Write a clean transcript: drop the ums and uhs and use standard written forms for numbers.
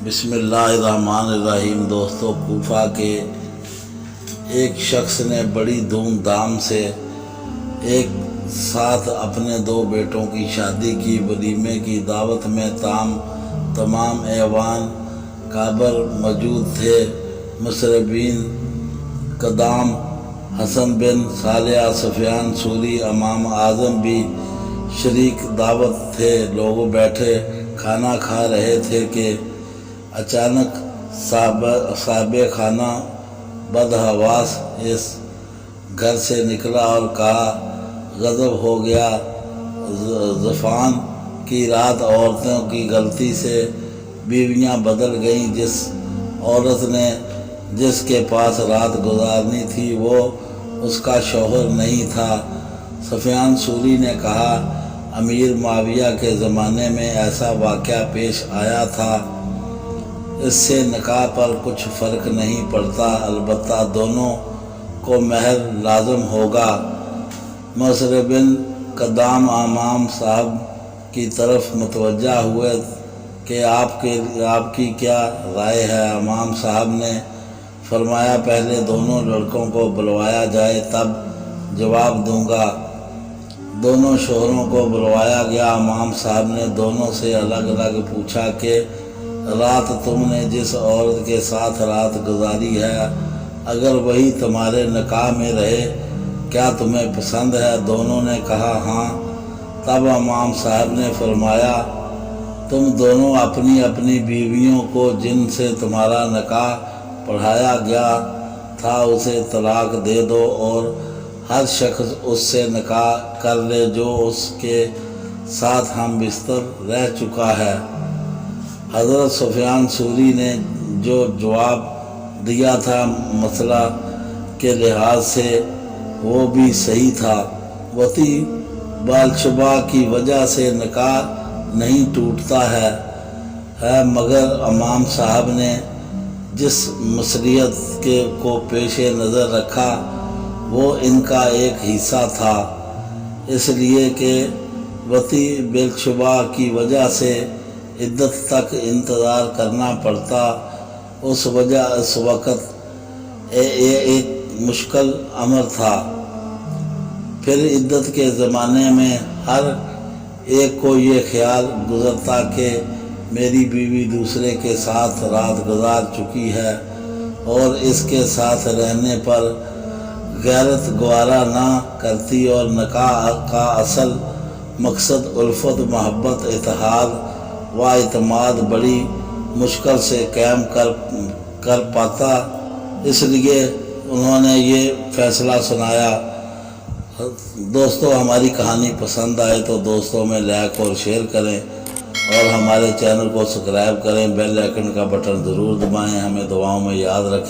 بسم اللہ الرحمن الرحیم۔ دوستو، کوفہ کے ایک شخص نے بڑی دھوم دھام سے ایک ساتھ اپنے دو بیٹوں کی شادی کی۔ ولیمے کی دعوت میں تمام ایوان کابر موجود تھے۔ مشربین قدام حسن بن صالح، سفیان ثوری، امام اعظم بھی شریک دعوت تھے۔ لوگ بیٹھے کھانا کھا رہے تھے کہ اچانک صاحب خانہ بدحواس اس گھر سے نکلا اور کہا، غضب ہو گیا، زفان کی رات عورتوں کی غلطی سے بیویاں بدل گئیں۔ جس عورت نے جس کے پاس رات گزارنی تھی وہ اس کا شوہر نہیں تھا۔ سفیان ثوری نے کہا، امیر معاویہ کے زمانے میں ایسا واقعہ پیش آیا تھا، اس سے نکاح پر کچھ فرق نہیں پڑتا، البتہ دونوں کو مہر لازم ہوگا۔ مشربین قدام امام صاحب کی طرف متوجہ ہوئے کہ آپ کی کیا رائے ہے؟ امام صاحب نے فرمایا، پہلے دونوں لڑکوں کو بلوایا جائے، تب جواب دوں گا۔ دونوں شوہروں کو بلوایا گیا۔ امام صاحب نے دونوں سے الگ الگ پوچھا کہ رات تم نے جس عورت کے ساتھ رات گزاری ہے، اگر وہی تمہارے نکاح میں رہے، کیا تمہیں پسند ہے؟ دونوں نے کہا ہاں۔ تب امام صاحب نے فرمایا، تم دونوں اپنی اپنی بیویوں کو جن سے تمہارا نکاح پڑھایا گیا تھا اسے طلاق دے دو، اور ہر شخص اس سے نکاح کر لے جو اس کے ساتھ ہم بستر رہ چکا ہے۔ حضرت سفیان ثوری نے جو جواب دیا تھا مسئلہ کے لحاظ سے وہ بھی صحیح تھا۔ وطی بالشبہ کی وجہ سے نکاح نہیں ٹوٹتا ہے، مگر امام صاحب نے جس مصریت کو پیش نظر رکھا وہ ان کا ایک حصہ تھا، اس لیے کہ وطی بالشبہ کی وجہ سے عدت تک انتظار کرنا پڑتا۔ اس وقت ایک مشکل امر تھا۔ پھر عدت کے زمانے میں ہر ایک کو یہ خیال گزرتا کہ میری بیوی دوسرے کے ساتھ رات گزار چکی ہے اور اس کے ساتھ رہنے پر غیرت گوارا نہ کرتی، اور نکاح کا اصل مقصد الفت، محبت، اتحاد و اعتماد بڑی مشکل سے قائم کر پاتا۔ اس لیے انہوں نے یہ فیصلہ سنایا۔ دوستو، ہماری کہانی پسند آئے تو دوستوں میں لائک اور شیئر کریں، اور ہمارے چینل کو سبسکرائب کریں، بیل آئیکن کا بٹن ضرور دبائیں، ہمیں دعاؤں میں یاد رکھیں۔